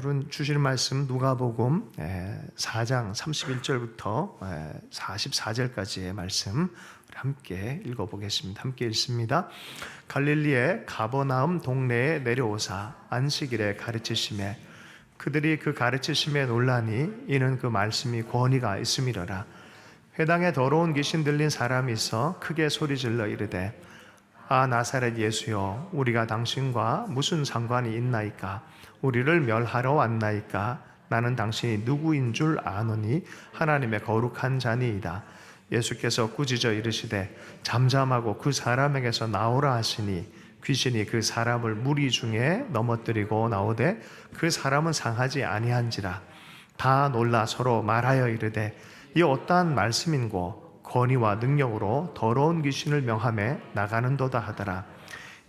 오늘은 주실 말씀 누가복음 4장 31절부터 44절까지의 말씀 함께 읽어보겠습니다. 함께 읽습니다. 갈릴리의 가버나움 동네에 내려오사 안식일에 가르치시매 그들이 그 가르치심에 놀라니 이는 그 말씀이 권위가 있음이로라. 회당에 더러운 귀신 들린 사람이 있어 크게 소리질러 이르되 아 나사렛 예수여 우리가 당신과 무슨 상관이 있나이까? 우리를 멸하러 왔나이까? 나는 당신이 누구인 줄 아노니 하나님의 거룩한 자니이다. 예수께서 꾸짖어 이르시되 잠잠하고 그 사람에게서 나오라 하시니 귀신이 그 사람을 무리 중에 넘어뜨리고 나오되 그 사람은 상하지 아니한지라. 다 놀라 서로 말하여 이르되 이 어떠한 말씀인고 권위와 능력으로 더러운 귀신을 명하며 나가는도다 하더라.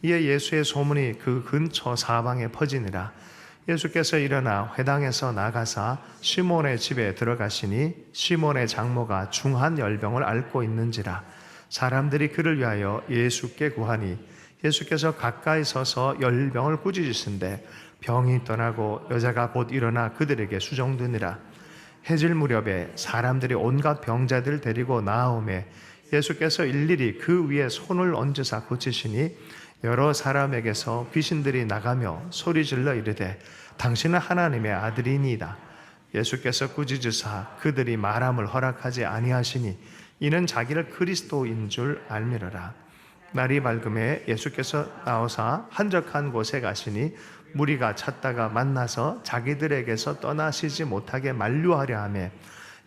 이에 예수의 소문이 그 근처 사방에 퍼지니라. 예수께서 일어나 회당에서 나가사 시몬의 집에 들어가시니 시몬의 장모가 중한 열병을 앓고 있는지라. 사람들이 그를 위하여 예수께 구하니 예수께서 가까이 서서 열병을 꾸짖으신데 병이 떠나고 여자가 곧 일어나 그들에게 수종드니라. 해질 무렵에 사람들이 온갖 병자들 데리고 나아오매 예수께서 일일이 그 위에 손을 얹으사 고치시니 여러 사람에게서 귀신들이 나가며 소리질러 이르되 당신은 하나님의 아들이니이다. 예수께서 꾸짖으사 그들이 말함을 허락하지 아니하시니 이는 자기를 그리스도인 줄 알미러라. 날이 밝음에 예수께서 나오사 한적한 곳에 가시니 무리가 찾다가 만나서 자기들에게서 떠나시지 못하게 만류하려 하며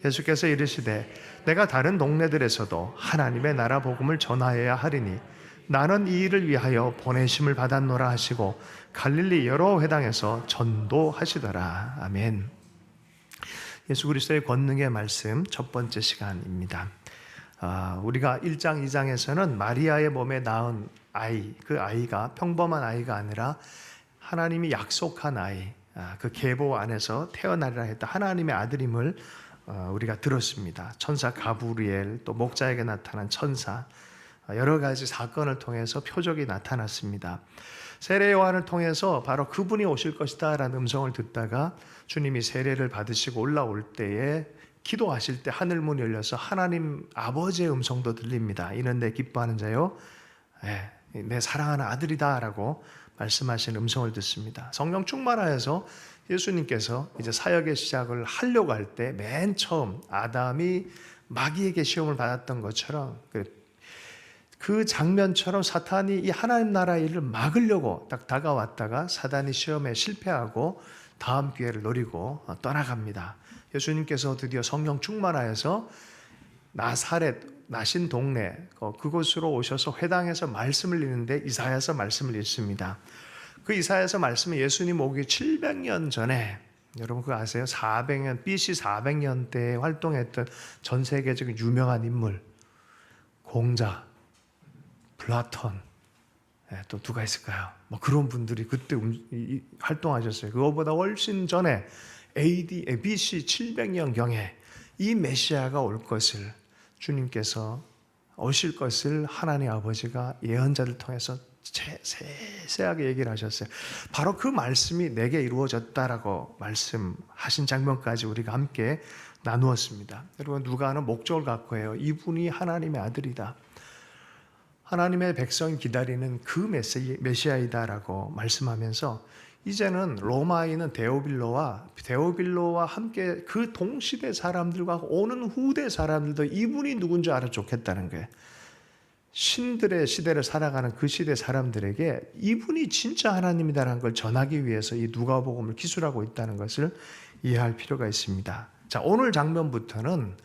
예수께서 이르시되 내가 다른 동네들에서도 하나님의 나라 복음을 전하여야 하리니 나는 이 일을 위하여 보내심을 받았노라 하시고 갈릴리 여러 회당에서 전도하시더라. 아멘. 예수 그리스도의 권능의 말씀 첫 번째 시간입니다. 우리가 1장 2장에서는 마리아의 몸에 낳은 아이, 그 아이가 평범한 아이가 아니라 하나님이 약속한 아이, 그 계보 안에서 태어나리라 했다 하나님의 아들임을 우리가 들었습니다. 천사 가브리엘, 또 목자에게 나타난 천사, 여러 가지 사건을 통해서 표적이 나타났습니다. 세례 요한을 통해서 바로 그분이 오실 것이다 라는 음성을 듣다가 주님이 세례를 받으시고 올라올 때에 기도하실 때 하늘문이 열려서 하나님 아버지의 음성도 들립니다. 이는 내 기뻐하는 자요 내 사랑하는 아들이다 라고 말씀하신 음성을 듣습니다. 성령 충만하여서 예수님께서 이제 사역의 시작을 하려고 할 때 맨 처음 아담이 마귀에게 시험을 받았던 것처럼 그 장면처럼 사탄이 이 하나님 나라의 일을 막으려고 딱 다가왔다가 사단이 시험에 실패하고 다음 기회를 노리고 떠나갑니다. 예수님께서 드디어 성령 충만하여서 나사렛 나신 동네 그곳으로 오셔서 회당에서 말씀을 읽는데 이사야서 말씀을 읽습니다. 그 이사야서 말씀은 예수님 오기 700년 전에 여러분 그거 아세요? 400년 BC 400년 때 활동했던 전 세계적인 유명한 인물 공자, 플라톤, 또 누가 있을까요? 뭐 그런 분들이 그때 활동하셨어요. 그거보다 훨씬 전에 BC 700년경에 이 메시아가 올 것을 주님께서 오실 것을 하나님 아버지가 예언자를 통해서 세세하게 얘기를 하셨어요. 바로 그 말씀이 내게 이루어졌다라고 말씀하신 장면까지 우리가 함께 나누었습니다. 여러분 누가는 목적을 갖고 해요. 이분이 하나님의 아들이다. 하나님의 백성이 기다리는 그 메시아이다라고 말씀하면서 이제는 로마에 있는 데오빌로와 함께 그 동시대 사람들과 오는 후대 사람들도 이분이 누군지 알아 좋겠다는 거예요. 신들의 시대를 살아가는 그 시대 사람들에게 이분이 진짜 하나님이다라는 걸 전하기 위해서 이 누가복음을 기술하고 있다는 것을 이해할 필요가 있습니다. 자, 오늘 장면부터는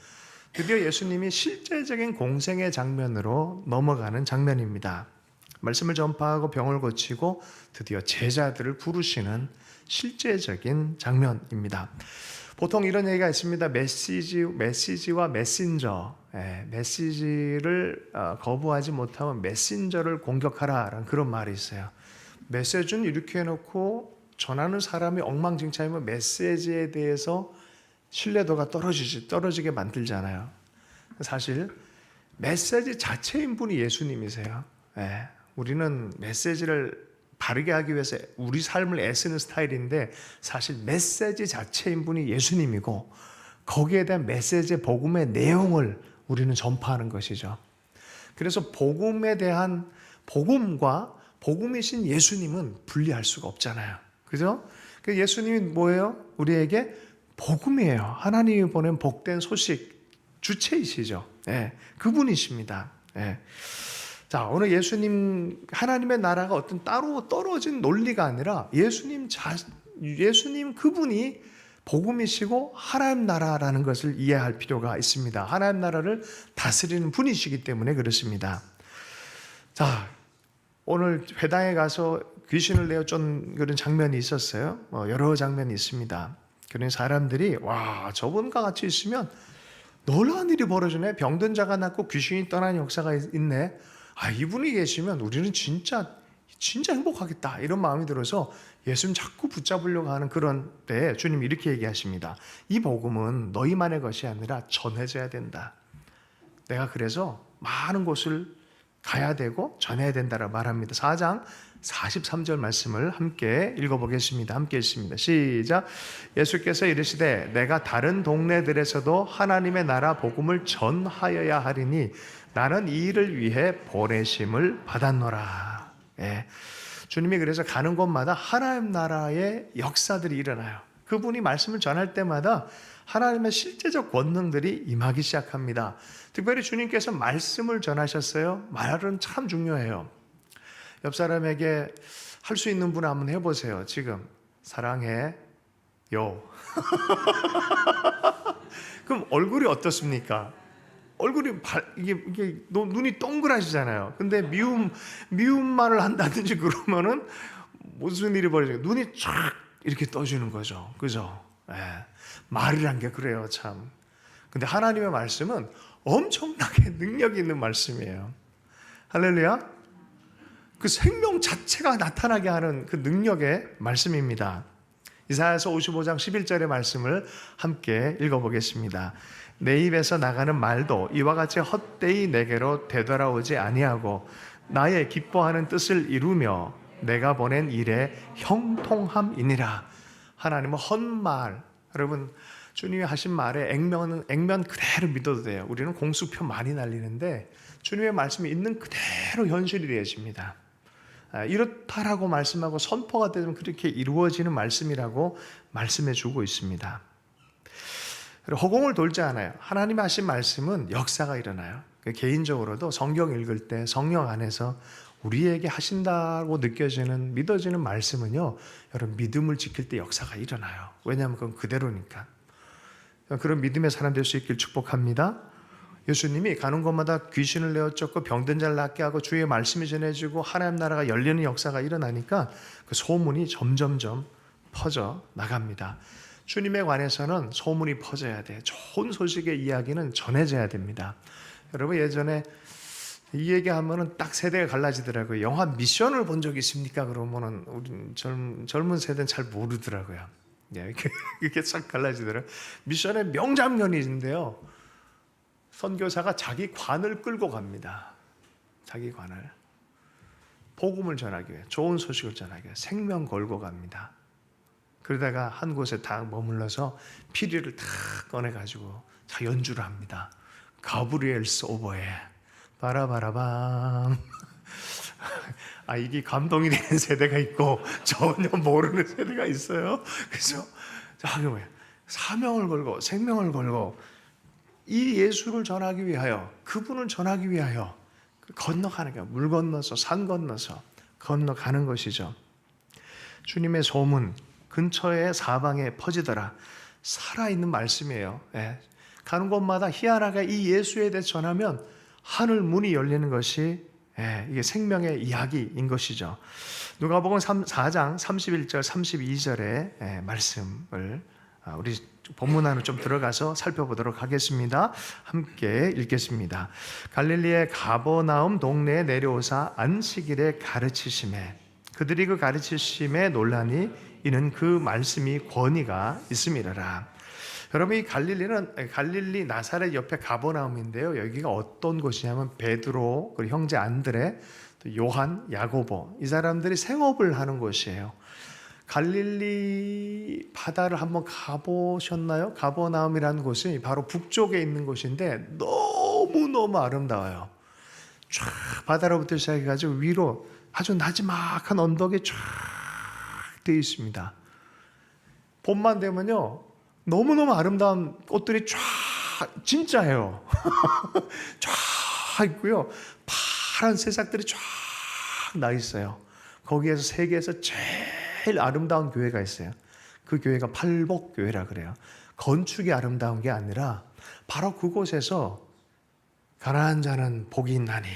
드디어 예수님이 실제적인 공생의 장면으로 넘어가는 장면입니다. 말씀을 전파하고 병을 고치고 드디어 제자들을 부르시는 실제적인 장면입니다. 보통 이런 얘기가 있습니다. 메시지와 메신저. 메시지를 거부하지 못하면 메신저를 공격하라라는 그런 말이 있어요. 메시지는 이렇게 해놓고 전하는 사람이 엉망진창이면 메시지에 대해서 신뢰도가 떨어지게 만들잖아요. 사실 메시지 자체인 분이 예수님이세요. 우리는 메시지를 바르게 하기 위해서 우리 삶을 애쓰는 스타일인데 사실 메시지 자체인 분이 예수님이고 거기에 대한 메시지 복음의 내용을 우리는 전파하는 것이죠. 그래서 복음에 대한 복음과 복음이신 예수님은 분리할 수가 없잖아요. 그죠? 그 예수님이 뭐예요? 우리에게 복음이에요. 하나님이 보낸 복된 소식 주체이시죠. 예, 그분이십니다. 예. 자, 오늘 예수님, 하나님의 나라가 어떤 따로 떨어진 논리가 아니라 예수님 그분이 복음이시고 하나님 나라라는 것을 이해할 필요가 있습니다. 하나님 나라를 다스리는 분이시기 때문에 그렇습니다. 자, 오늘 회당에 가서 귀신을 내어 쫓는 그런 장면이 있었어요. 여러 장면이 있습니다. 그런 사람들이 와, 저분과 같이 있으면 놀라운 일이 벌어지네. 병든 자가 낫고 귀신이 떠나는 역사가 있네. 아, 이분이 계시면 우리는 진짜 행복하겠다. 이런 마음이 들어서 예수님 자꾸 붙잡으려고 하는 그런 때에 주님이 이렇게 얘기하십니다. 이 복음은 너희만의 것이 아니라 전해져야 된다. 내가 그래서 많은 곳을 가야 되고 전해야 된다라고 말합니다. 4장 43절 말씀을 함께 읽어보겠습니다. 함께 읽습니다. 시작. 예수께서 이르시되 내가 다른 동네들에서도 하나님의 나라 복음을 전하여야 하리니 나는 이 일을 위해 보내심을 받았노라. 예. 주님이 그래서 가는 곳마다 하나님 나라의 역사들이 일어나요. 그분이 말씀을 전할 때마다 하나님의 실제적 권능들이 임하기 시작합니다. 특별히 주님께서 말씀을 전하셨어요. 말은 참 중요해요. 옆 사람에게 할 수 있는 분 한번 해보세요. 지금 사랑해 요. 그럼 얼굴이 어떻습니까? 얼굴이 이게 눈이 동그라지잖아요. 근데 미움 말을 한다든지 그러면은 무슨 일이 벌어져요? 눈이 쫙 이렇게 떠지는 거죠. 그죠? 예. 말이란 게 그래요, 참. 근데 하나님의 말씀은 엄청나게 능력 있는 말씀이에요. 할렐루야. 그 생명 자체가 나타나게 하는 그 능력의 말씀입니다. 이사야서 55장 11절의 말씀을 함께 읽어보겠습니다. 내 입에서 나가는 말도 이와 같이 헛되이 내게로 되돌아오지 아니하고 나의 기뻐하는 뜻을 이루며 내가 보낸 일에 형통함이니라. 하나님은 헛말, 여러분 주님이 하신 말에 액면 그대로 믿어도 돼요. 우리는 공수표 많이 날리는데 주님의 말씀이 있는 그대로 현실이 되어집니다. 이렇다라고 말씀하고 선포가 되면 그렇게 이루어지는 말씀이라고 말씀해 주고 있습니다. 허공을 돌지 않아요. 하나님이 하신 말씀은 역사가 일어나요. 개인적으로도 성경 읽을 때 성령 안에서 우리에게 하신다고 느껴지는 믿어지는 말씀은요, 여러분 믿음을 지킬 때 역사가 일어나요. 왜냐하면 그건 그대로니까. 그런 믿음의 사람 될 수 있길 축복합니다. 예수님이 가는 곳마다 귀신을 내어 쫓고 병든 자를 낫게 하고 주의 말씀이 전해지고 하나님 나라가 열리는 역사가 일어나니까 그 소문이 점점점 퍼져 나갑니다. 주님에 관해서는 소문이 퍼져야 돼. 좋은 소식의 이야기는 전해져야 됩니다. 여러분 예전에 이 얘기하면은 딱 세대가 갈라지더라고요. 영화 미션을 본 적 있습니까? 그러면은 우리 젊은 세대는 잘 모르더라고요. 네, 이렇게 싹 갈라지더라고요. 미션의 명장면이 있는데요. 선교사가 자기 관을 끌고 갑니다. 자기 관을. 복음을 전하기 위해, 좋은 소식을 전하기 위해 생명 걸고 갑니다. 그러다가 한 곳에 딱 머물러서 피리를 탁 꺼내가지고 자 연주를 합니다. 가브리엘스 오보에 바라바라밤. 아, 이게 감동이 되는 세대가 있고 전혀 모르는 세대가 있어요. 그래서 자, 뭐야? 사명을 걸고 생명을 걸고 이 예수를 전하기 위하여, 그분을 전하기 위하여 건너가는 거야. 물 건너서 산 건너서 건너가는 것이죠. 주님의 소문 근처에 사방에 퍼지더라. 살아있는 말씀이에요. 예. 가는 곳마다 희한하게 이 예수에 대해 전하면 하늘 문이 열리는 것이 이게 생명의 이야기인 것이죠. 누가복음 4장 31절 32절의 말씀을 우리 본문 안으로 좀 들어가서 살펴보도록 하겠습니다. 함께 읽겠습니다. 갈릴리의 가버나움 동네에 내려오사 안식일에 가르치심에 그들이 그 가르치심에 놀라니 이는 그 말씀이 권위가 있음이라라. 여러분 이 갈릴리는 갈릴리 나사렛 옆에 가버나움인데요. 여기가 어떤 곳이냐면 베드로 그리고 형제 안드레 또 요한, 야고보, 이 사람들이 생업을 하는 곳이에요. 갈릴리 바다를 한번 가보셨나요? 가버나움이라는 곳이 바로 북쪽에 있는 곳인데 너무너무 아름다워요. 쫙 바다로부터 시작해가지고 위로 아주 나지막한 언덕이 쫙 되어 있습니다. 봄만 되면요 너무너무 아름다운 꽃들이 쫙 진짜예요. 쫙 있고요 파란 새싹들이 쫙 나 있어요. 거기에서 세계에서 제일 아름다운 교회가 있어요. 그 교회가 팔복교회라 그래요. 건축이 아름다운 게 아니라 바로 그곳에서 가난한 자는 복이 있나니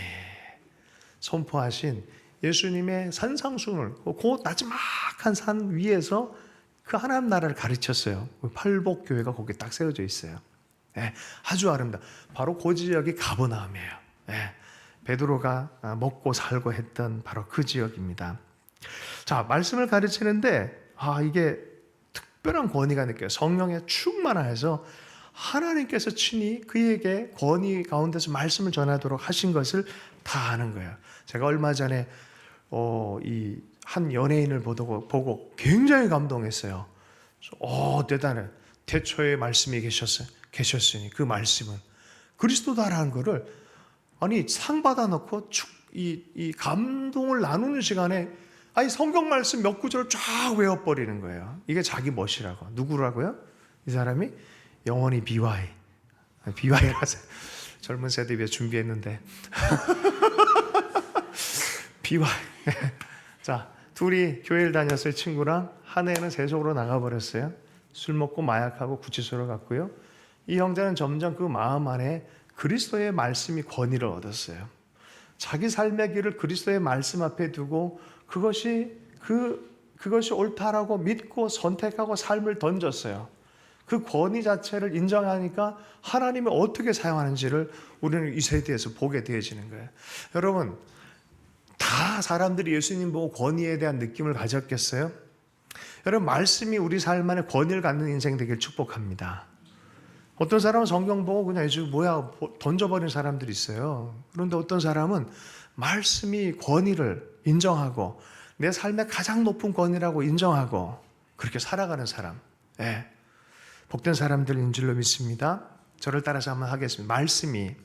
선포하신 예수님의 산상순을 그 나지막한 산 위에서 그 하나님 나라를 가르쳤어요. 팔복교회가 거기 딱 세워져 있어요. 네, 아주 아름다워. 바로 그 지역이 가버나움이에요. 네, 베드로가 먹고 살고 했던 바로 그 지역입니다. 자, 말씀을 가르치는데 이게 특별한 권위가 느껴요. 성령에 충만하여서 하나님께서 친히 그에게 권위 가운데서 말씀을 전하도록 하신 것을 다 아는 거예요. 제가 얼마 전에 이 한 연예인을 보고 굉장히 감동했어요. 대단해. 태초에 말씀이 계셨으니 그 말씀은 그리스도다라는 거를 아니 상 받아놓고 이 감동을 나누는 시간에 성경 말씀 몇 구절을 쫙 외워버리는 거예요. 이게 자기 멋이라고. 누구라고요? 이 사람이 영원히 BY라서 젊은 세대 위해 준비했는데 BY. 자, 둘이 교회를 다녔어요. 친구랑. 한 해는 세속으로 나가버렸어요. 술 먹고 마약하고 구치소로 갔고요. 이 형제는 점점 그 마음 안에 그리스도의 말씀이 권위를 얻었어요. 자기 삶의 길을 그리스도의 말씀 앞에 두고 그것이 옳다라고 믿고 선택하고 삶을 던졌어요. 그 권위 자체를 인정하니까 하나님이 어떻게 사용하는지를 우리는 이 세대에서 보게 되어지는 거예요. 여러분, 다 사람들이 예수님 보고 권위에 대한 느낌을 가졌겠어요? 여러분, 말씀이 우리 삶 안에 권위를 갖는 인생 되길 축복합니다. 어떤 사람은 성경 보고 그냥 뭐야 던져버리는 사람들이 있어요. 그런데 어떤 사람은 말씀이 권위를 인정하고 내 삶의 가장 높은 권위라고 인정하고 그렇게 살아가는 사람, 복된 사람들인 줄로 믿습니다. 저를 따라서 한번 하겠습니다. 말씀이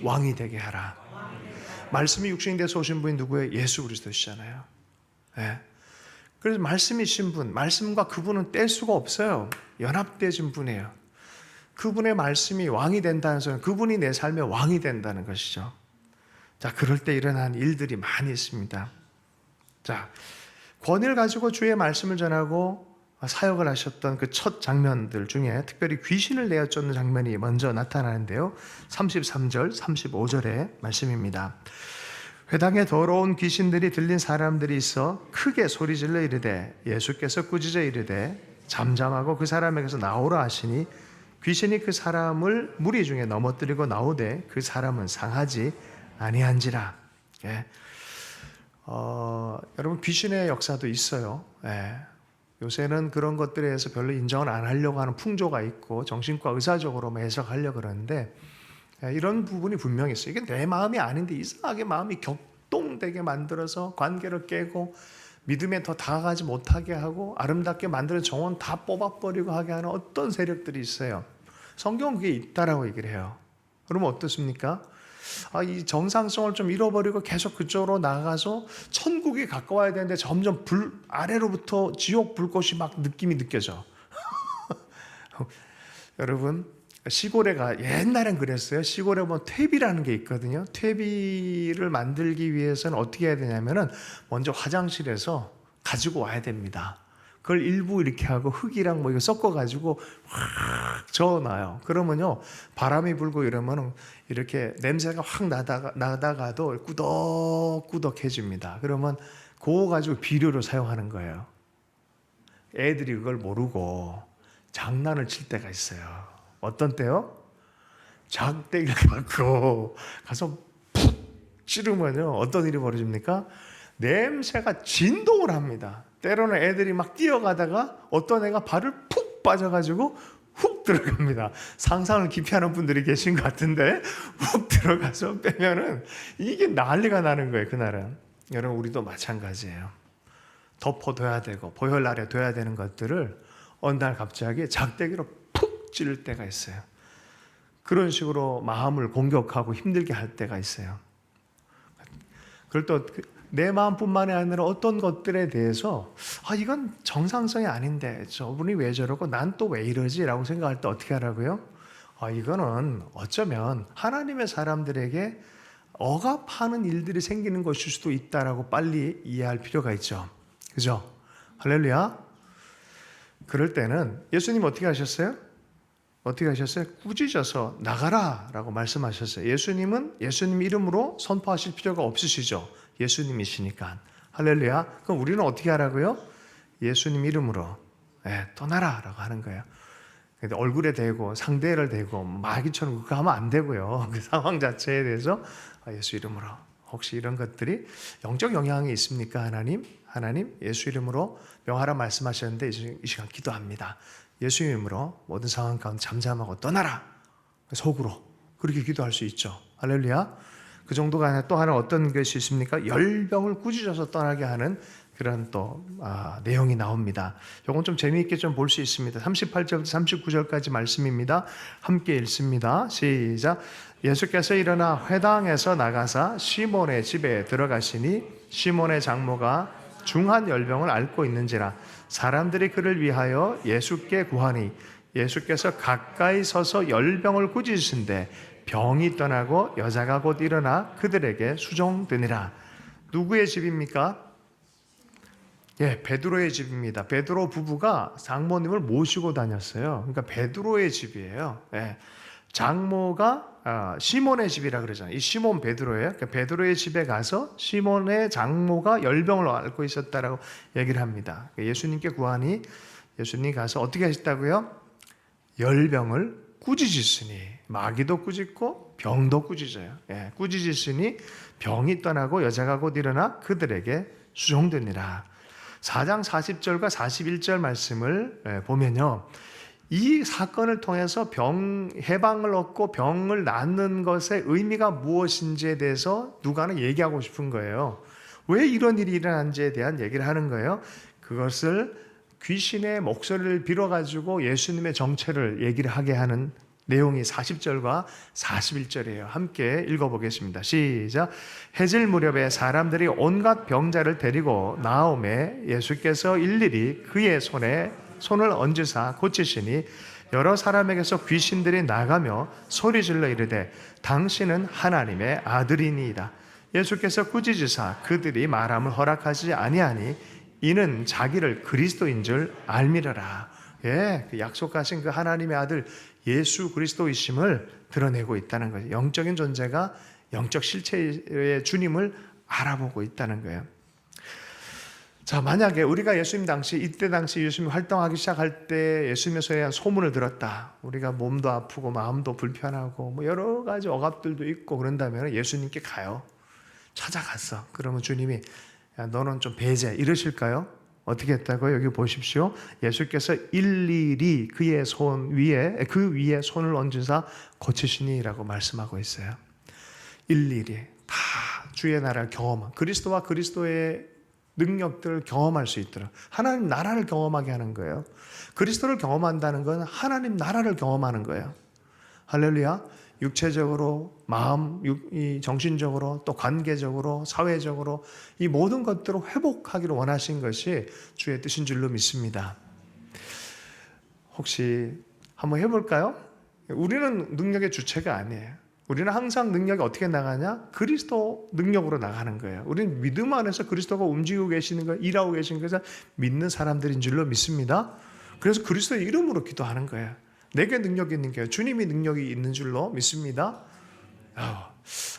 왕이 되게 하라. 말씀이 육신이 돼서 오신 분이 누구예요? 예수 그리스도시잖아요. 그래서 말씀이신 분, 말씀과 그분은 뗄 수가 없어요. 연합되신 분이에요. 그분의 말씀이 왕이 된다는 소리는 그분이 내 삶의 왕이 된다는 것이죠. 자, 그럴 때 일어난 일들이 많이 있습니다. 자, 권위를 가지고 주의 말씀을 전하고 사역을 하셨던 그 첫 장면들 중에 특별히 귀신을 내어 쫓는 장면이 먼저 나타나는데요. 33절, 35절의 말씀입니다. 회당에 더러운 귀신들이 들린 사람들이 있어 크게 소리질러 이르되 예수께서 꾸짖어 이르되 잠잠하고 그 사람에게서 나오라 하시니 귀신이 그 사람을 무리 중에 넘어뜨리고 나오되 그 사람은 상하지 아니한지라. 여러분, 귀신의 역사도 있어요. 요새는 그런 것들에 대해서 별로 인정을 안 하려고 하는 풍조가 있고 정신과 의사적으로만 해석하려고 그러는데 이런 부분이 분명히 있어요. 이게 내 마음이 아닌데 이상하게 마음이 격동되게 만들어서 관계를 깨고 믿음에 더 다가가지 못하게 하고 아름답게 만드는 정원 다 뽑아버리고 하게 하는 어떤 세력들이 있어요. 성경은 그게 있다라고 얘기를 해요. 그러면 어떻습니까? 이 정상성을 좀 잃어버리고 계속 그쪽으로 나가서 천국에 가까워야 되는데 점점 아래로부터 지옥 불꽃이 막 느낌이 느껴져. 여러분, 시골에가 옛날엔 그랬어요. 시골에 보면 퇴비라는 게 있거든요. 퇴비를 만들기 위해서는 어떻게 해야 되냐면은 먼저 화장실에서 가지고 와야 됩니다. 그걸 일부 이렇게 하고 흙이랑 이거 섞어가지고 확 저어놔요. 그러면요, 바람이 불고 이러면은 이렇게 냄새가 확 나다가도 꾸덕꾸덕해집니다. 그러면 그거 가지고 비료로 사용하는 거예요. 애들이 그걸 모르고 장난을 칠 때가 있어요. 어떤 때요? 장대기를 갖고 가서 푹 찌르면요, 어떤 일이 벌어집니까? 냄새가 진동을 합니다. 때로는 애들이 막 뛰어가다가 어떤 애가 발을 푹 빠져가지고 훅 훅 들어갑니다. 상상을 깊이 하는 분들이 계신 것 같은데 훅 들어가서 빼면은 이게 난리가 나는 거예요. 그날은. 여러분 우리도 마찬가지예요. 덮어둬야 되고 보혈 아래 둬야 되는 것들을 어느 날 갑자기 작대기로 푹 찌를 때가 있어요. 그런 식으로 마음을 공격하고 힘들게 할 때가 있어요. 그럴 때 내 마음뿐만이 아니라 어떤 것들에 대해서 이건 정상성이 아닌데 저분이 왜 저러고 난 또 왜 이러지? 라고 생각할 때 어떻게 하라고요? 이거는 어쩌면 하나님의 사람들에게 억압하는 일들이 생기는 것일 수도 있다라고 빨리 이해할 필요가 있죠. 그죠? 할렐루야. 그럴 때는 예수님 어떻게 하셨어요? 어떻게 하셨어요? 꾸짖어서 나가라 라고 말씀하셨어요. 예수님은 예수님 이름으로 선포하실 필요가 없으시죠. 예수님이시니까. 할렐루야. 그럼 우리는 어떻게 하라고요? 예수님 이름으로 떠나라 라고 하는 거예요. 근데 얼굴에 대고 상대를 대고 마귀처럼 그거 하면 안 되고요. 그 상황 자체에 대해서 예수 이름으로. 혹시 이런 것들이 영적 영향이 있습니까? 하나님 예수 이름으로 명하라 말씀하셨는데 이 시간 기도합니다. 예수 이름으로 모든 상황 가운데 잠잠하고 떠나라. 속으로 그렇게 기도할 수 있죠. 할렐루야. 그 정도가 아니라 또 하나 어떤 것이 있습니까? 열병을 꾸짖어서 떠나게 하는 그런 또 내용이 나옵니다. 이건 좀 재미있게 좀 볼 수 있습니다. 38절부터 39절까지 말씀입니다. 함께 읽습니다. 시작. 예수께서 일어나 회당에서 나가사 시몬의 집에 들어가시니 시몬의 장모가 중한 열병을 앓고 있는지라 사람들이 그를 위하여 예수께 구하니 예수께서 가까이 서서 열병을 꾸짖으신데 병이 떠나고 여자가 곧 일어나 그들에게 수종되니라. 누구의 집입니까? 베드로의 집입니다. 베드로 부부가 장모님을 모시고 다녔어요. 그러니까 베드로의 집이에요. 장모가 시몬의 집이라 그러잖아요. 이 시몬 베드로예요. 그러니까 베드로의 집에 가서 시몬의 장모가 열병을 앓고 있었다라고 얘기를 합니다. 예수님께 구하니 예수님 가서 어떻게 하셨다고요? 열병을 꾸짖으시니 마귀도 꾸짖고 병도 꾸짖어요. 꾸짖으시니 병이 떠나고 여자가 곧 일어나 그들에게 수종되니라. 4장 40절과 41절 말씀을 보면요. 이 사건을 통해서 해방을 얻고 병을 낫는 것의 의미가 무엇인지에 대해서 누가는 얘기하고 싶은 거예요. 왜 이런 일이 일어난지에 대한 얘기를 하는 거예요. 그것을 귀신의 목소리를 빌어가지고 예수님의 정체를 얘기를 하게 하는 내용이 40절과 41절이에요. 함께 읽어보겠습니다. 시작. 해질 무렵에 사람들이 온갖 병자를 데리고 나오매 예수께서 일일이 그의 손을 얹으사 고치시니 여러 사람에게서 귀신들이 나가며 소리질러 이르되 당신은 하나님의 아들이니이다. 예수께서 꾸짖으사 그들이 말함을 허락하지 아니하니 이는 자기를 그리스도인 줄 알미러라. 그 약속하신 그 하나님의 아들 예수 그리스도이심을 드러내고 있다는 거예요. 영적인 존재가 영적 실체의 주님을 알아보고 있다는 거예요. 자, 만약에 우리가 이때 당시 예수님이 활동하기 시작할 때 예수님에 대한 소문을 들었다. 우리가 몸도 아프고 마음도 불편하고 뭐 여러 가지 억압들도 있고 그런다면 예수님께 가요. 찾아갔어. 그러면 주님이 야, 너는 좀 배제 이러실까요? 어떻게 했다고요? 여기 보십시오. 예수께서 일일이 그 위에 손을 얹으사 고치시니라고 말씀하고 있어요. 일일이 다 주의 나라를 경험한 그리스도와 그리스도의 능력들을 경험할 수 있도록 하나님 나라를 경험하게 하는 거예요. 그리스도를 경험한다는 건 하나님 나라를 경험하는 거예요. 할렐루야. 육체적으로, 정신적으로, 또 관계적으로, 사회적으로 이 모든 것들을 회복하기를 원하신 것이 주의 뜻인 줄로 믿습니다. 혹시 한번 해볼까요? 우리는 능력의 주체가 아니에요. 우리는 항상 능력이 어떻게 나가냐? 그리스도 능력으로 나가는 거예요. 우리는 믿음 안에서 그리스도가 움직이고 계시는 거, 일하고 계시는 것을 믿는 사람들인 줄로 믿습니다. 그래서 그리스도의 이름으로 기도하는 거예요. 내게 능력이 있는 게 주님이 능력이 있는 줄로 믿습니다.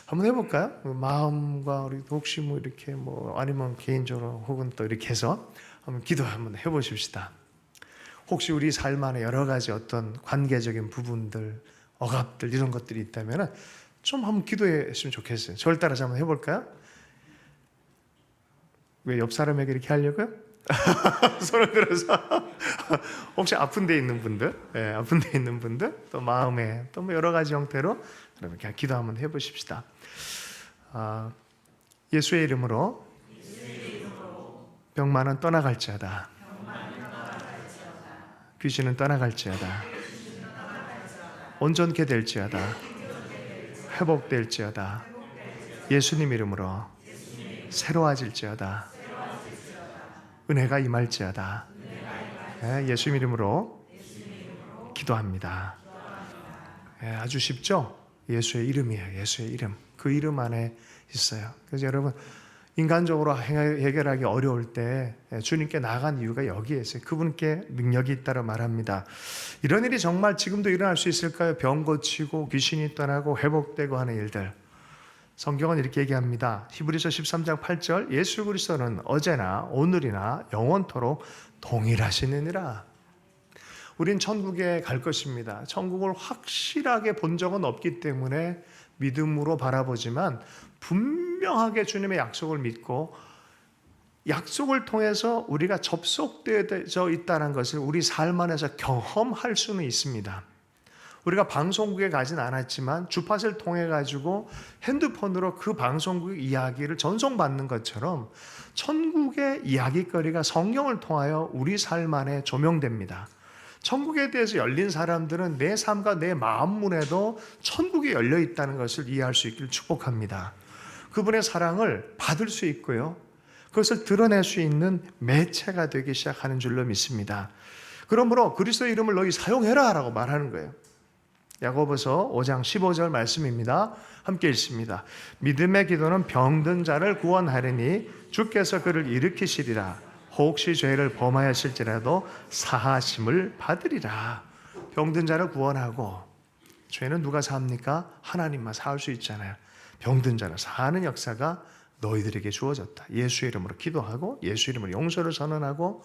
한번 해볼까요? 마음과 우리 혹시 이렇게 아니면 개인적으로 혹은 또 이렇게 해서 한번 기도 한번 해보십시다. 혹시 우리 삶 안에 여러 가지 어떤 관계적인 부분들, 억압들 이런 것들이 있다면 좀 한번 기도했으면 좋겠어요. 저를 따라서 한번 해볼까요? 왜 옆 사람에게 이렇게 하려고요? 손을 들어서 혹시 아픈 데 있는 분들, 아픈 데 있는 분들, 또 마음에 또 뭐 여러 가지 형태로 여러분 그냥 기도 한번 해보십시다. 예수의 이름으로 병만은 떠나갈지어다. 귀신은 떠나갈지어다. 온전케 될지어다. 회복될지어다. 예수님 이름으로 새로워질지어다. 은혜가 임할지어다. 예수님 이름으로 기도합니다. 아주 쉽죠? 예수의 이름이에요. 예수의 이름. 그 이름 안에 있어요. 그래서 여러분 인간적으로 해결하기 어려울 때 주님께 나간 이유가 여기에 있어요. 그분께 능력이 있다고 말합니다. 이런 일이 정말 지금도 일어날 수 있을까요? 병 고치고 귀신이 떠나고 회복되고 하는 일들. 성경은 이렇게 얘기합니다. 히브리서 13장 8절 예수 그리스도는 어제나 오늘이나 영원토록 동일하시느니라. 우린 천국에 갈 것입니다. 천국을 확실하게 본 적은 없기 때문에 믿음으로 바라보지만 분명하게 주님의 약속을 믿고 약속을 통해서 우리가 접속되어 있다는 것을 우리 삶 안에서 경험할 수는 있습니다. 우리가 방송국에 가진 않았지만 주파수를 통해 가지고 핸드폰으로 그 방송국 이야기를 전송받는 것처럼 천국의 이야기거리가 성경을 통하여 우리 삶 안에 조명됩니다. 천국에 대해서 열린 사람들은 내 삶과 내 마음 문에도 천국이 열려 있다는 것을 이해할 수 있기를 축복합니다. 그분의 사랑을 받을 수 있고요. 그것을 드러낼 수 있는 매체가 되기 시작하는 줄로 믿습니다. 그러므로 그리스도의 이름을 너희 사용해라 라고 말하는 거예요. 야고보서 5장 15절 말씀입니다. 함께 읽습니다. 믿음의 기도는 병든 자를 구원하리니 주께서 그를 일으키시리라. 혹시 죄를 범하였을지라도 사하심을 받으리라. 병든 자를 구원하고 죄는 누가 사합니까? 하나님만 사할 수 있잖아요. 병든 자를 사하는 역사가 너희들에게 주어졌다. 예수 이름으로 기도하고 예수 이름으로 용서를 선언하고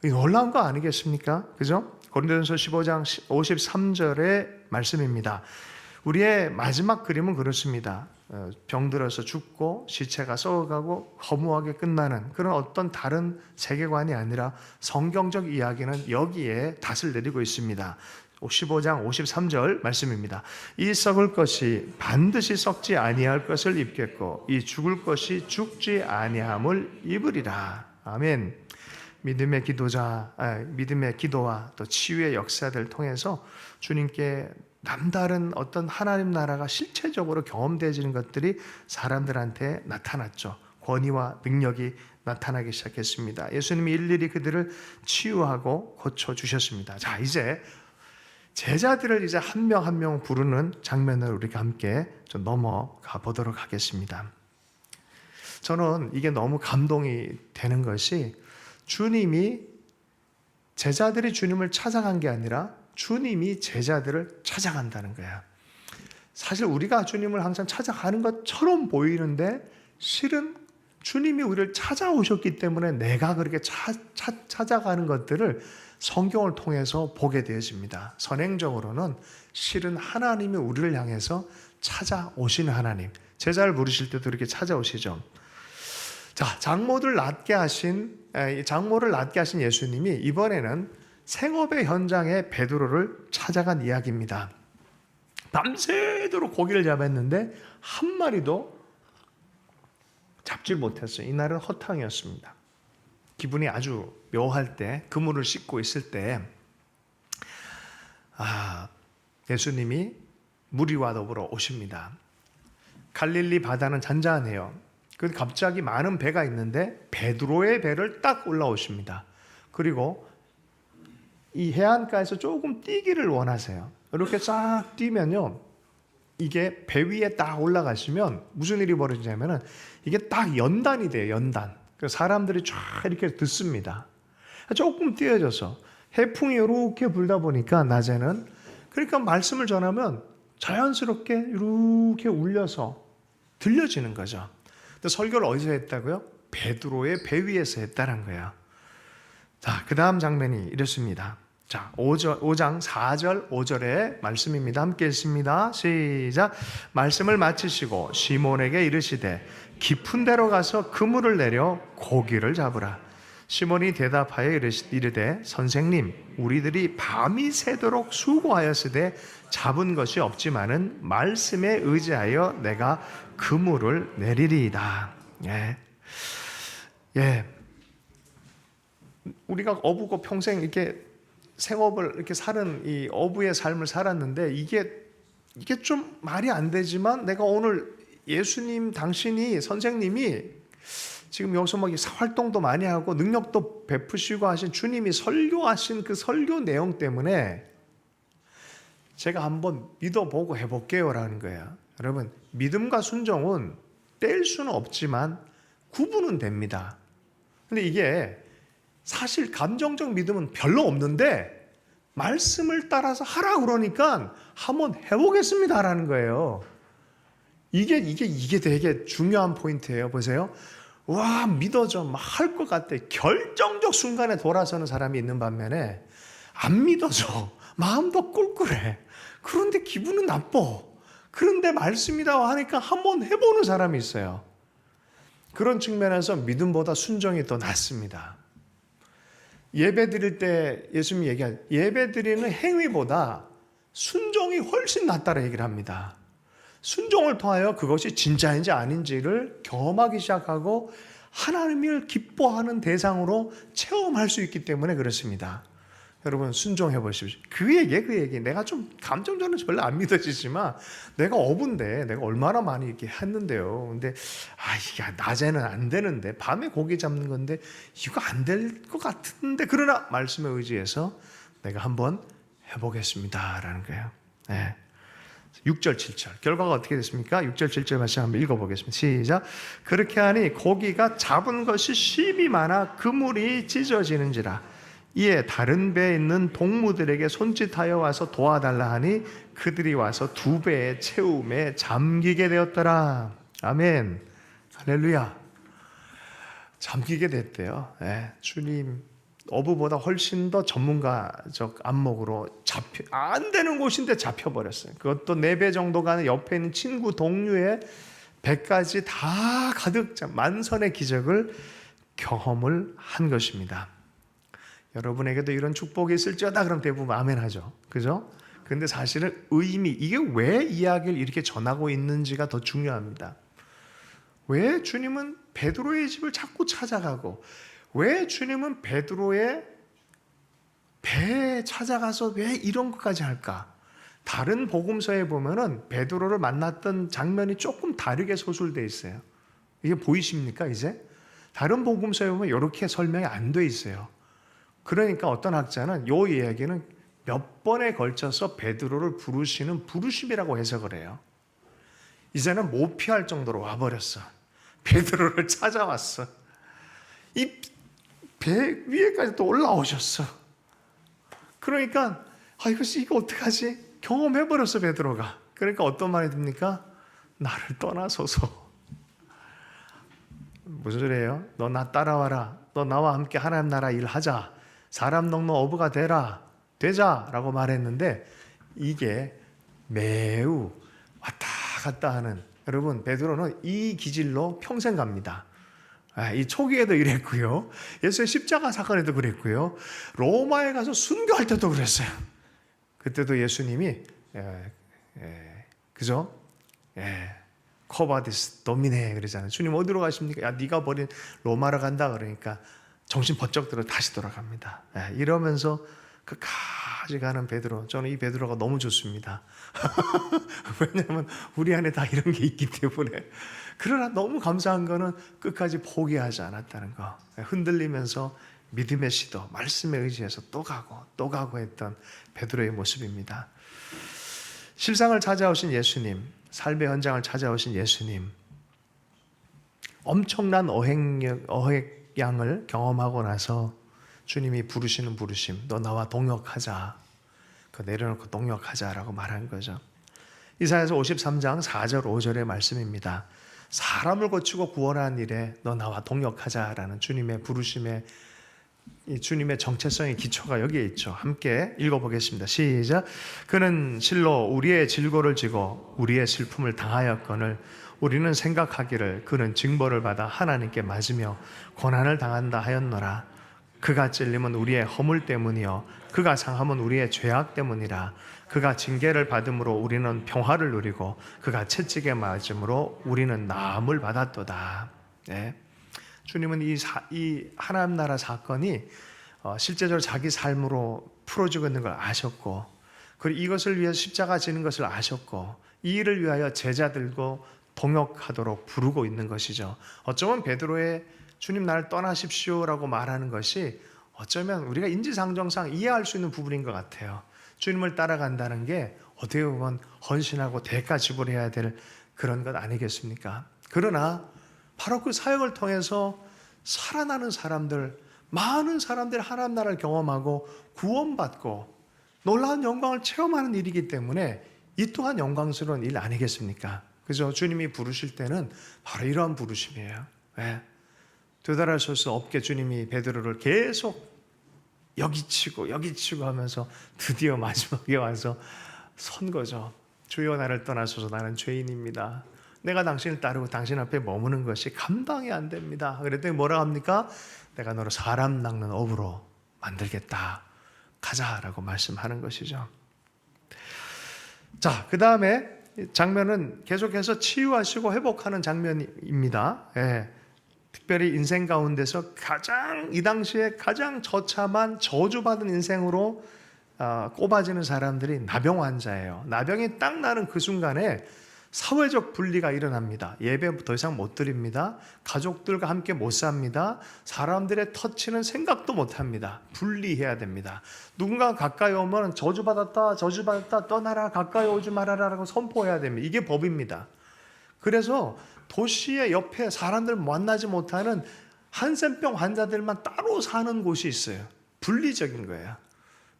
놀라운 거 아니겠습니까? 그죠? 고린도전서 15장 53절의 말씀입니다. 우리의 마지막 그림은 그렇습니다. 병들어서 죽고 시체가 썩어가고 허무하게 끝나는 그런 어떤 다른 세계관이 아니라 성경적 이야기는 여기에 닷을 내리고 있습니다. 15장 53절 말씀입니다. 이 썩을 것이 반드시 썩지 아니할 것을 입겠고 이 죽을 것이 죽지 아니함을 입으리라. 아멘. 믿음의 기도와 또 치유의 역사들을 통해서 주님께 남다른 어떤 하나님 나라가 실체적으로 경험되어지는 것들이 사람들한테 나타났죠. 권위와 능력이 나타나기 시작했습니다. 예수님이 일일이 그들을 치유하고 고쳐주셨습니다. 자, 이제 제자들을 이제 한 명 한 명 부르는 장면을 우리가 함께 좀 넘어가 보도록 하겠습니다. 저는 이게 너무 감동이 되는 것이 주님이 제자들이 주님을 찾아간 게 아니라 주님이 제자들을 찾아간다는 거야. 사실 우리가 주님을 항상 찾아가는 것처럼 보이는데 실은 주님이 우리를 찾아오셨기 때문에 내가 그렇게 찾아가는 것들을 성경을 통해서 보게 되어집니다. 선행적으로는 실은 하나님이 우리를 향해서 찾아오시는 하나님. 제자를 부르실 때도 이렇게 찾아오시죠. 자, 장모를 낫게 하신 예수님이 이번에는 생업의 현장에 베드로를 찾아간 이야기입니다. 밤새도록 고기를 잡았는데 한 마리도 잡질 못했어요. 이날은 허탕이었습니다. 기분이 아주 묘할 때, 그물을 씻고 있을 때 예수님이 무리와 더불어 오십니다. 갈릴리 바다는 잔잔해요. 그런데 갑자기 많은 배가 있는데 베드로의 배를 딱 올라오십니다. 그리고 이 해안가에서 조금 뛰기를 원하세요. 이렇게 싹 뛰면요, 이게 배 위에 딱 올라가시면 무슨 일이 벌어지냐면은 이게 딱 연단이 돼요. 연단. 그래서 사람들이 쫙 이렇게 듣습니다. 조금 띄어져서 해풍이 이렇게 불다 보니까 낮에는, 그러니까 말씀을 전하면 자연스럽게 이렇게 울려서 들려지는 거죠. 근데 설교를 어디서 했다고요? 베드로의 배 위에서 했다는 거예요. 자, 그 다음 장면이 이렇습니다. 자, 5장 4절 5절의 말씀입니다. 함께 읽습니다. 시작. 말씀을 마치시고 시몬에게 이르시되 깊은 데로 가서 그물을 내려 고기를 잡으라. 시몬이 대답하여 이르되 선생님, 우리들이 밤이 새도록 수고하였으되 잡은 것이 없지만은 말씀에 의지하여 내가 그물을 내리리이다. 우리가 어부고 평생 이렇게 생업을 이렇게 사는 이 어부의 삶을 살았는데 이게 좀 말이 안 되지만 내가 오늘 예수님, 당신이, 선생님이 지금 여기서 막 활동도 많이 하고 능력도 베푸시고 하신 주님이 설교하신 그 설교 내용 때문에 제가 한번 믿어보고 해볼게요라는 거예요. 여러분, 믿음과 순종은 뗄 수는 없지만 구분은 됩니다. 근데 이게 사실 감정적 믿음은 별로 없는데 말씀을 따라서 하라 그러니까 한번 해보겠습니다라는 거예요. 이게 되게 중요한 포인트예요. 보세요. 와, 믿어져. 막 할 것 같아. 결정적 순간에 돌아서는 사람이 있는 반면에 안 믿어져. 마음도 꿀꿀해. 그런데 기분은 나빠. 그런데 말씀이라고 하니까 한번 해보는 사람이 있어요. 그런 측면에서 믿음보다 순종이 더 낫습니다. 예배 드릴 때 예수님이 얘기한 예배 드리는 행위보다 순종이 훨씬 낫다고 얘기를 합니다. 순종을 통하여 그것이 진짜인지 아닌지를 경험하기 시작하고 하나님을 기뻐하는 대상으로 체험할 수 있기 때문에 그렇습니다. 여러분, 순종해 보십시오. 그 얘기. 내가 좀 감정적으로 별로 안 믿어지지만 내가 어부인데 내가 얼마나 많이 이렇게 했는데요. 근데 이게 낮에는 안 되는데 밤에 고기 잡는 건데 이거 안 될 것 같은데 그러나 말씀에 의지해서 내가 한번 해보겠습니다라는 거예요. 6절 7절 결과가 어떻게 됐습니까? 6절 7절 말씀 한번 읽어보겠습니다. 시작. 그렇게 하니 고기가 잡은 것이 심이 많아 그물이 찢어지는지라. 이에 다른 배에 있는 동무들에게 손짓하여 와서 도와달라 하니 그들이 와서 2배의 채움에 잠기게 되었더라. 아멘. 할렐루야. 잠기게 됐대요. 주님 어부보다 훨씬 더 전문가적 안목으로 안 되는 곳인데 잡혀버렸어요. 그것도 4배 정도 가는 옆에 있는 친구 동료의 배까지 다 가득 만선의 기적을 경험을 한 것입니다. 여러분에게도 이런 축복이 있을지어다 그럼 대부분 아멘 하죠. 그죠? 근데 사실은 이게 왜 이야기를 이렇게 전하고 있는지가 더 중요합니다. 왜 주님은 베드로의 집을 자꾸 찾아가고 왜 주님은 베드로의 배에 찾아가서 왜 이런 것까지 할까? 다른 복음서에 보면은 베드로를 만났던 장면이 조금 다르게 서술되어 있어요. 이게 보이십니까 이제? 다른 복음서에 보면 이렇게 설명이 안 돼 있어요. 그러니까 어떤 학자는 이 이야기는 몇 번에 걸쳐서 베드로를 부르시는 부르심이라고 해석을 해요. 이제는 못 피할 정도로 와버렸어. 베드로를 찾아왔어. 이 배 위에까지 또 올라오셨어. 그러니까 이거 어떡하지? 경험해버렸어 베드로가. 그러니까 어떤 말이 듭니까? 나를 떠나소서. 무슨 소리예요? 너 나 따라와라. 너 나와 함께 하나님 나라 일하자. 사람 넉넉 어부가 되자라고 말했는데 이게 매우 왔다 갔다 하는, 여러분 베드로는 이 기질로 평생 갑니다. 이 초기에도 이랬고요. 예수의 십자가 사건에도 그랬고요. 로마에 가서 순교할 때도 그랬어요. 그때도 예수님이 그죠? 코바디스 도미네 그러잖아요. 주님 어디로 가십니까? 야, 네가 버린 로마로 간다 그러니까 정신 번쩍 들어 다시 돌아갑니다. 이러면서 끝까지 가는 베드로. 저는 이 베드로가 너무 좋습니다. 왜냐하면 우리 안에 다 이런 게 있기 때문에. 그러나 너무 감사한 거는 끝까지 포기하지 않았다는 거. 흔들리면서 믿음의 시도, 말씀에 의지해서 또 가고 했던 베드로의 모습입니다. 실상을 찾아오신 예수님, 삶의 현장을 찾아오신 예수님, 엄청난 어획량을 경험하고 나서 주님이 부르시는 부르심, 너 나와 동역하자. 그 내려놓고 동역하자라고 말한 거죠. 이사야서 53장 4절 5절의 말씀입니다. 사람을 고치고 구원하는 일에 너 나와 동역하자라는 주님의 부르심의, 이 주님의 정체성의 기초가 여기에 있죠. 함께 읽어보겠습니다. 시작. 그는 실로 우리의 질고를 지고 우리의 슬픔을 당하였거늘 우리는 생각하기를 그는 징벌을 받아 하나님께 맞으며 고난을 당한다 하였노라. 그가 찔림은 우리의 허물 때문이요 그가 상함은 우리의 죄악 때문이라. 그가 징계를 받음으로 우리는 평화를 누리고 그가 채찍에 맞음으로 우리는 나음을 받았도다. 네. 주님은 이 하나님 나라 사건이 실제적으로 자기 삶으로 풀어지고 있는 걸 아셨고, 그리고 이것을 위해서 십자가 지는 것을 아셨고, 이 일을 위하여 제자들고 동역하도록 부르고 있는 것이죠. 어쩌면 베드로의 주님 나를 떠나십시오라고 말하는 것이 어쩌면 우리가 인지상정상 이해할 수 있는 부분인 것 같아요. 주님을 따라간다는 게 어떻게 보면 헌신하고 대가 지불해야 될 그런 것 아니겠습니까? 그러나 바로 그 사역을 통해서 살아나는 사람들, 많은 사람들이 하나님 나라를 경험하고 구원받고 놀라운 영광을 체험하는 일이기 때문에 이 또한 영광스러운 일 아니겠습니까? 그죠? 주님이 부르실 때는 바로 이러한 부르심이에요. 네. 되돌아설 수 없게 주님이 베드로를 계속 여기치고 하면서 드디어 마지막에 와서 선 거죠. 주여 나를 떠나소서 나는 죄인입니다. 내가 당신을 따르고 당신 앞에 머무는 것이 감당이 안 됩니다. 그랬더니 뭐라 합니까? 내가 너를 사람 낚는 어부로 만들겠다. 가자라고 말씀하는 것이죠. 자, 그 다음에 장면은 계속해서 치유하시고 회복하는 장면입니다. 예. 특별히 인생 가운데서 이 당시에 가장 처참한 저주받은 인생으로 꼽아지는 사람들이 나병 환자예요. 나병이 딱 나는 그 순간에 사회적 분리가 일어납니다. 예배 더 이상 못 드립니다. 가족들과 함께 못 삽니다. 사람들의 터치는 생각도 못 합니다. 분리해야 됩니다. 누군가 가까이 오면 저주받았다 떠나라 가까이 오지 말아라라고 선포해야 됩니다. 이게 법입니다. 그래서 도시의 옆에 사람들 만나지 못하는 한센병 환자들만 따로 사는 곳이 있어요. 분리적인 거예요.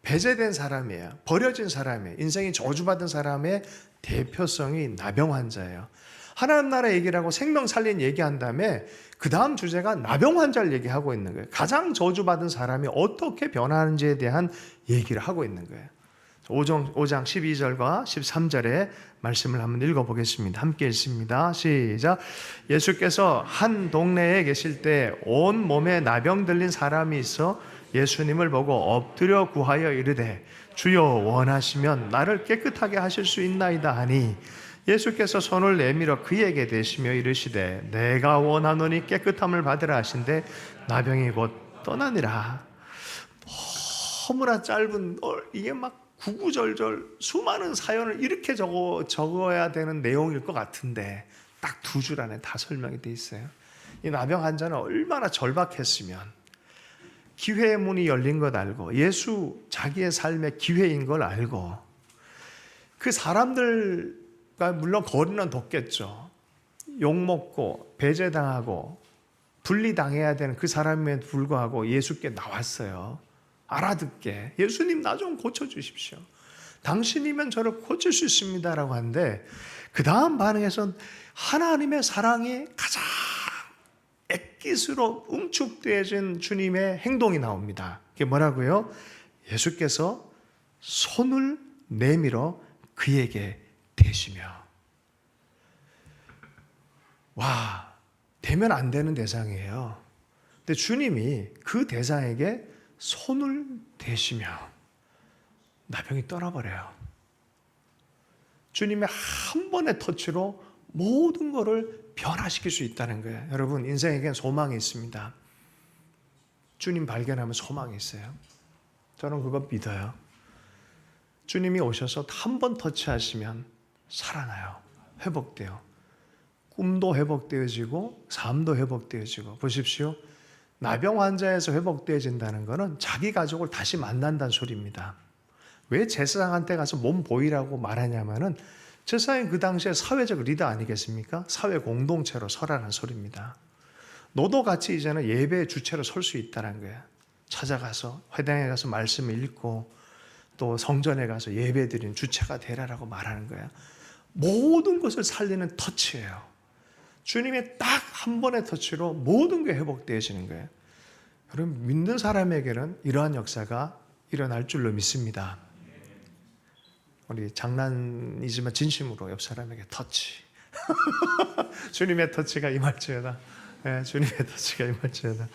배제된 사람이에요. 버려진 사람이에요. 인생이 저주받은 사람의 대표성이 나병 환자예요. 하나님 나라 얘기를 하고 생명 살린 얘기한 다음에 그 다음 주제가 나병 환자를 얘기하고 있는 거예요. 가장 저주받은 사람이 어떻게 변하는지에 대한 얘기를 하고 있는 거예요. 5장 12절과 13절의 말씀을 한번 읽어보겠습니다. 함께 읽습니다. 시작. 예수께서 한 동네에 계실 때 온 몸에 나병 들린 사람이 있어 예수님을 보고 엎드려 구하여 이르되 주여 원하시면 나를 깨끗하게 하실 수 있나이다 하니 예수께서 손을 내밀어 그에게 대시며 이르시되 내가 원하노니 깨끗함을 받으라 하신대 나병이 곧 떠나니라. 너무나 짧은 이게 막 구구절절 수많은 사연을 이렇게 적어야 되는 내용일 것 같은데 딱 2줄 안에 다 설명이 돼 있어요. 이 나병 환자는 얼마나 절박했으면 기회의 문이 열린 것 알고 예수 자기의 삶의 기회인 걸 알고 그 사람들과 물론 거리는 뒀겠죠. 욕먹고 배제당하고 분리당해야 되는 그 사람에도 불구하고 예수께 나왔어요. 알아듣게 예수님 나 좀 고쳐주십시오. 당신이면 저를 고칠 수 있습니다라고 하는데 그 다음 반응에선 하나님의 사랑이 가장 액기스로 응축되어진 주님의 행동이 나옵니다. 그게 뭐라고요? 예수께서 손을 내밀어 그에게 대시며. 와, 되면 안 되는 대상이에요. 근데 주님이 그 대상에게 손을 대시며 나병이 떠나버려요. 주님의 한 번의 터치로 모든 것을 변화시킬 수 있다는 거예요. 여러분 인생에겐 소망이 있습니다. 주님 발견하면 소망이 있어요. 저는 그거 믿어요. 주님이 오셔서 한 번 터치하시면 살아나요. 회복돼요. 꿈도 회복되어지고 삶도 회복되어지고. 보십시오. 나병 환자에서 회복되어진다는 것은 자기 가족을 다시 만난다는 소리입니다. 왜 제사장한테 가서 몸 보이라고 말하냐면은 제사장이 그 당시에 사회적 리더 아니겠습니까? 사회 공동체로 서라는 소리입니다. 너도 같이 이제는 예배의 주체로 설 수 있다는 거예요. 찾아가서 회당에 가서 말씀을 읽고 또 성전에 가서 예배 드리는 주체가 되라라고 말하는 거예요. 모든 것을 살리는 터치예요. 주님의 딱 한 번의 터치로 모든 게 회복되어지는 거예요. 여러분 믿는 사람에게는 이러한 역사가 일어날 줄로 믿습니다. 우리 장난이지만 진심으로 옆 사람에게 터치. 주님의 터치가 임할지어다. 네, 주님의 터치가 임할지어다.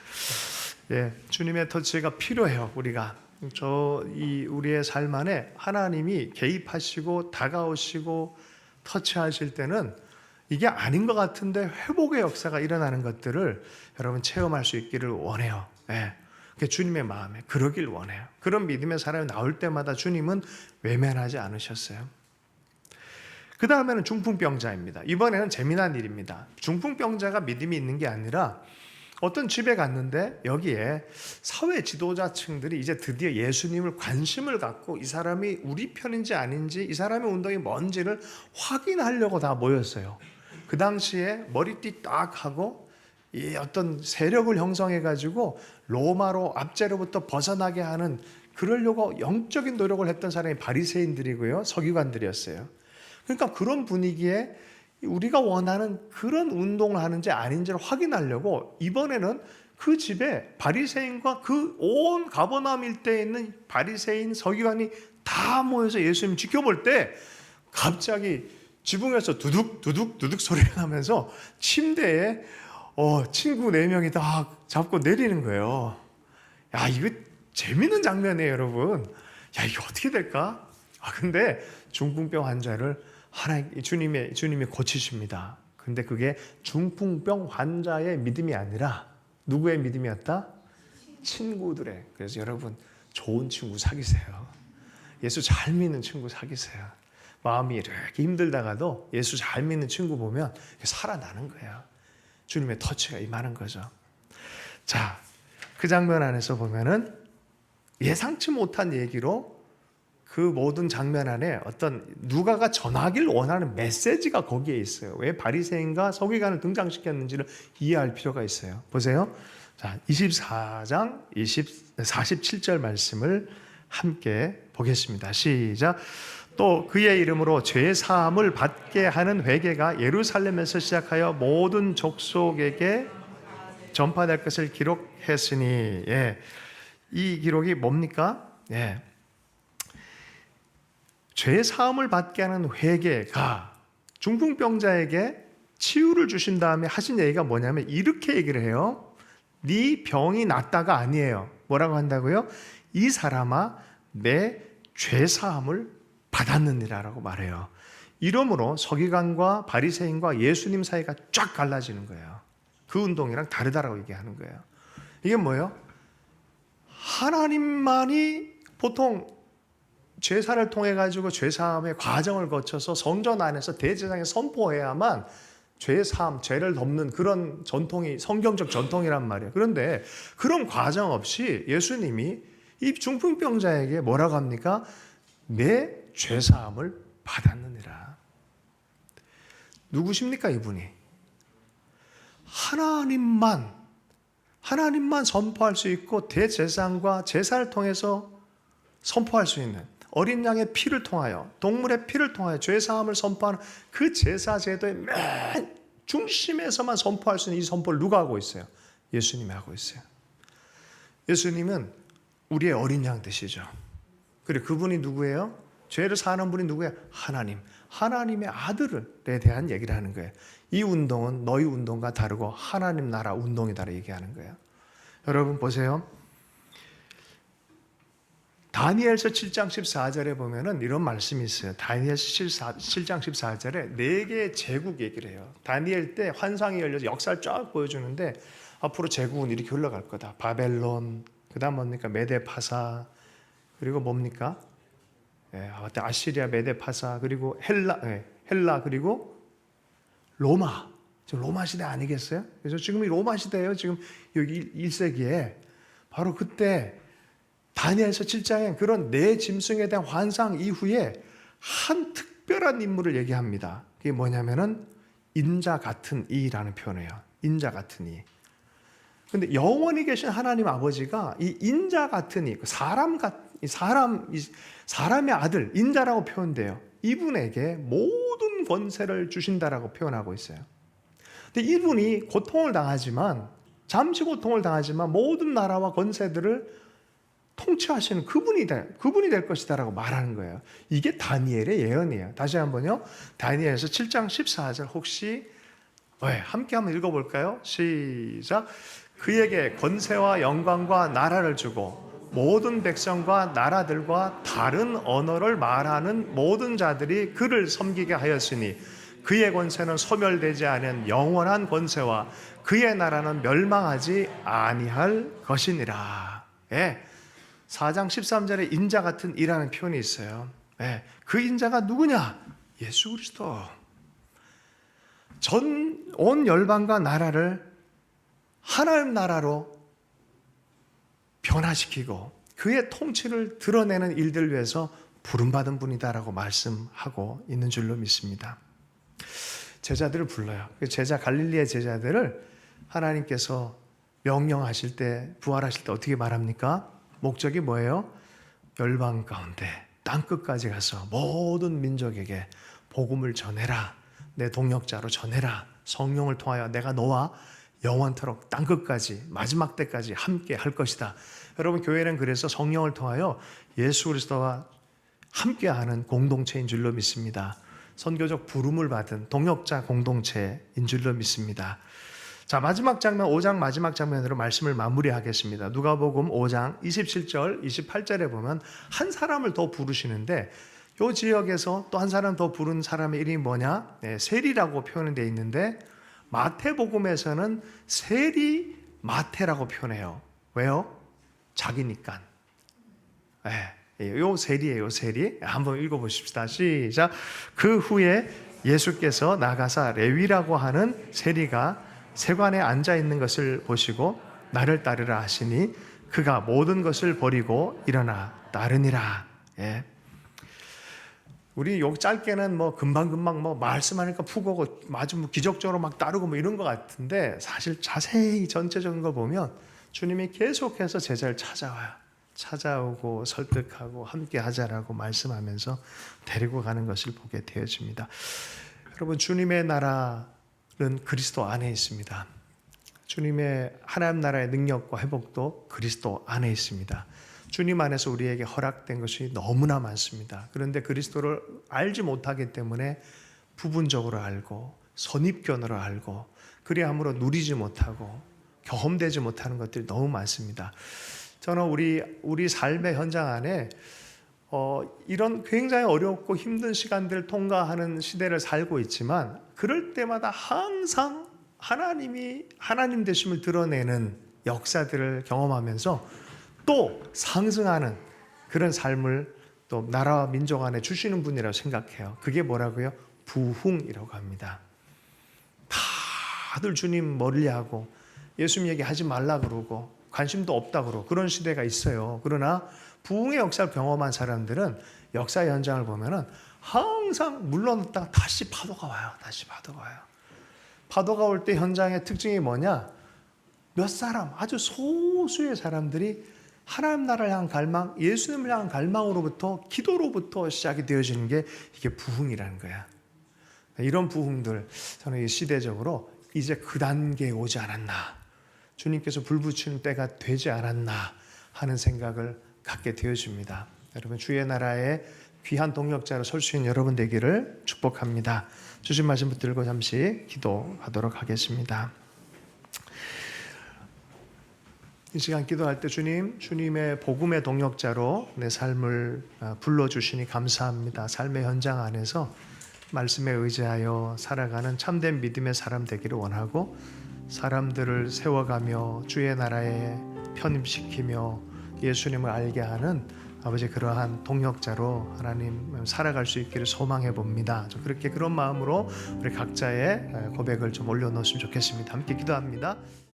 주님의 터치가 필요해요. 우리의 삶 안에 하나님이 개입하시고 다가오시고 터치하실 때는 이게 아닌 것 같은데 회복의 역사가 일어나는 것들을 여러분 체험할 수 있기를 원해요. 그게 주님의 마음에 그러길 원해요. 그런 믿음의 사람이 나올 때마다 주님은 외면하지 않으셨어요. 그 다음에는 중풍병자입니다. 이번에는 재미난 일입니다. 중풍병자가 믿음이 있는 게 아니라 어떤 집에 갔는데 여기에 사회 지도자층들이 이제 드디어 예수님을 관심을 갖고 이 사람이 우리 편인지 아닌지, 이 사람의 운동이 뭔지를 확인하려고 다 모였어요. 그 당시에 머리띠 딱 하고 이 어떤 세력을 형성해 가지고 로마로 압제로부터 벗어나게 하는, 그러려고 영적인 노력을 했던 사람이 바리새인들이고요, 서기관들이었어요. 그러니까 그런 분위기에 우리가 원하는 그런 운동을 하는지 아닌지를 확인하려고 이번에는 그 집에 바리새인과 그 온 가버나움 일대에 있는 바리새인 서기관이 다 모여서 예수님 지켜볼 때 갑자기 지붕에서 두둑 소리가 나면서 침대에 친구 4명이 다 잡고 내리는 거예요. 야, 이거 재밌는 장면이에요, 여러분. 야, 이게 어떻게 될까? 근데 중풍병 환자를 주님이 고치십니다. 근데 그게 중풍병 환자의 믿음이 아니라 누구의 믿음이었다? 친구들의. 그래서 여러분, 좋은 친구 사귀세요. 예수 잘 믿는 친구 사귀세요. 마음이 이렇게 힘들다가도 예수 잘 믿는 친구 보면 살아나는 거예요. 주님의 터치가 임하는 거죠. 자, 그 장면 안에서 보면은 예상치 못한 얘기로 그 모든 장면 안에 어떤 누가가 전하길 원하는 메시지가 거기에 있어요. 왜 바리새인과 서기관을 등장시켰는지를 이해할 필요가 있어요. 보세요. 자, 24장 47절 말씀을 함께 보겠습니다. 시작. 또 그의 이름으로 죄 사함을 받게 하는 회개가 예루살렘에서 시작하여 모든 족속에게 전파될 것을 기록했으니, 이 기록이 뭡니까? 죄 사함을 받게 하는 회개가 중풍병자에게 치유를 주신 다음에 하신 얘기가 뭐냐면 이렇게 얘기를 해요. 네 병이 낫다가 아니에요. 뭐라고 한다고요? 이 사람아, 내 죄 사함을 받았느니라라고 말해요. 이러므로 서기관과 바리새인과 예수님 사이가 쫙 갈라지는 거예요. 그 운동이랑 다르다라고 얘기하는 거예요. 이게 뭐예요? 하나님만이 보통 제사를 통해 가지고 죄사함의 과정을 거쳐서 성전 안에서 대제사장에 선포해야만 죄사함, 죄를 덮는 그런 전통이 성경적 전통이란 말이에요. 그런데 그런 과정 없이 예수님이 이 중풍병자에게 뭐라고 합니까? 내 죄사함을 받았느니라. 누구십니까, 이분이? 하나님만 선포할 수 있고 대제사장과 제사를 통해서 선포할 수 있는, 어린 양의 피를 통하여, 동물의 피를 통하여 죄사함을 선포하는 그 제사 제도의 맨 중심에서만 선포할 수 있는 이 선포를 누가 하고 있어요? 예수님이 하고 있어요. 예수님은 우리의 어린 양 되시죠. 그리고 그분이 누구예요? 죄를 사하는 분이 누구예요? 하나님. 하나님의 아들에 대한 얘기를 하는 거예요. 이 운동은 너희 운동과 다르고 하나님 나라 운동이다라고 얘기하는 거예요. 여러분 보세요. 다니엘서 7장 14절에 보면은 이런 말씀이 있어요. 다니엘서 7장 14절에 4개의 제국 얘기를 해요. 다니엘 때 환상이 열려서 역사를 쫙 보여주는데 앞으로 제국은 이렇게 흘러갈 거다. 바벨론, 그 다음 뭡니까? 메데파사, 그리고 뭡니까? 아시리아, 메데파사, 그리고 헬라, 그리고 로마. 지금 로마 시대 아니겠어요? 그래서 지금 이 로마 시대예요. 지금 여기 1세기에 바로 그때 다니엘서 7장에 그런 네 짐승에 대한 환상 이후에 한 특별한 인물을 얘기합니다. 그게 뭐냐면은 인자 같은 이라는 표현이에요. 인자 같은 이. 근데 영원히 계신 하나님 아버지가 이 인자 같은 이, 사람의 아들, 인자라고 표현돼요. 이분에게 모든 권세를 주신다라고 표현하고 있어요. 근데 이분이 고통을 당하지만, 잠시 고통을 당하지만 모든 나라와 권세들을 통치하시는 그분이 될 것이다라고 말하는 거예요. 이게 다니엘의 예언이에요. 다시 한번요. 다니엘에서 7장 14절 혹시 함께 한번 읽어볼까요? 시작. 그에게 권세와 영광과 나라를 주고 모든 백성과 나라들과 다른 언어를 말하는 모든 자들이 그를 섬기게 하였으니 그의 권세는 소멸되지 않은 영원한 권세와 그의 나라는 멸망하지 아니할 것이니라. 예, 4장 13절에 인자 같은 이라는 표현이 있어요. 예, 그 인자가 누구냐? 예수 그리스도. 온 열방과 나라를 하나님 나라로 변화시키고 그의 통치를 드러내는 일들을 위해서 부름받은 분이다라고 말씀하고 있는 줄로 믿습니다. 제자들을 불러요. 제자 갈릴리의 제자들을 하나님께서 명령하실 때, 부활하실 때 어떻게 말합니까? 목적이 뭐예요? 열방 가운데 땅 끝까지 가서 모든 민족에게 복음을 전해라. 내 동역자로 전해라. 성령을 통하여 내가 너와 영원토록 땅 끝까지 마지막 때까지 함께 할 것이다. 여러분, 교회는 그래서 성령을 통하여 예수 그리스도와 함께하는 공동체인 줄로 믿습니다. 선교적 부름을 받은 동역자 공동체인 줄로 믿습니다. 자, 마지막 장면, 5장 마지막 장면으로 말씀을 마무리하겠습니다. 누가복음 5장 27절, 28절에 보면 한 사람을 더 부르시는데 이 지역에서 또 한 사람 더 부른 사람의 이름이 뭐냐? 네, 세리라고 표현되어 있는데 마태복음에서는 세리 마태라고 표현해요. 왜요? 자기니까. 요 세리예요, 세리. 한번 읽어보십시다. 시작. 그 후에 예수께서 나가사 레위라고 하는 세리가 세관에 앉아 있는 것을 보시고 나를 따르라 하시니 그가 모든 것을 버리고 일어나 따르니라. 예. 우리 요 짧게는 뭐 금방금방 뭐 말씀하니까 푹 오고 아주 뭐 기적적으로 막 따르고 뭐 이런 것 같은데 사실 자세히 전체적인 걸 보면 주님이 계속해서 제자를 찾아오고 설득하고 함께 하자라고 말씀하면서 데리고 가는 것을 보게 되어집니다. 여러분, 주님의 나라는 그리스도 안에 있습니다. 주님의 하나님 나라의 능력과 회복도 그리스도 안에 있습니다. 주님 안에서 우리에게 허락된 것이 너무나 많습니다. 그런데 그리스도를 알지 못하기 때문에 부분적으로 알고 선입견으로 알고 그리함으로 누리지 못하고 경험되지 못하는 것들이 너무 많습니다. 저는 우리 삶의 현장 안에 이런 굉장히 어렵고 힘든 시간들을 통과하는 시대를 살고 있지만 그럴 때마다 항상 하나님 되심을 드러내는 역사들을 경험하면서 또 상승하는 그런 삶을 또 나라와 민족 안에 주시는 분이라고 생각해요. 그게 뭐라고요? 부흥이라고 합니다. 다들 주님 멀리하고 예수님 얘기하지 말라 그러고 관심도 없다 그러고 그런 시대가 있어요. 그러나 부흥의 역사를 경험한 사람들은 역사 현장을 보면은 항상 물러났다가 다시 파도가 와요. 파도가 올 때 현장의 특징이 뭐냐? 몇 사람, 아주 소수의 사람들이 하나님 나라를 향한 갈망, 예수님을 향한 갈망으로부터 기도로부터 시작이 되어지는 게 이게 부흥이라는 거야. 이런 부흥들 저는 시대적으로 이제 그 단계에 오지 않았나, 주님께서 불 붙이는 때가 되지 않았나 하는 생각을 갖게 되어집니다. 여러분, 주의 나라의 귀한 동역자로 설 수 있는 여러분 되기를 축복합니다. 주신 말씀 붙들고 잠시 기도하도록 하겠습니다. 이 시간 기도할 때 주님의 복음의 동역자로 내 삶을 불러주시니 감사합니다. 삶의 현장 안에서 말씀에 의지하여 살아가는 참된 믿음의 사람 되기를 원하고 사람들을 세워가며 주의 나라에 편입시키며 예수님을 알게 하는 아버지 그러한 동역자로 하나님 살아갈 수 있기를 소망해 봅니다. 그렇게 그런 마음으로 우리 각자의 고백을 좀 올려놓으시면 좋겠습니다. 함께 기도합니다.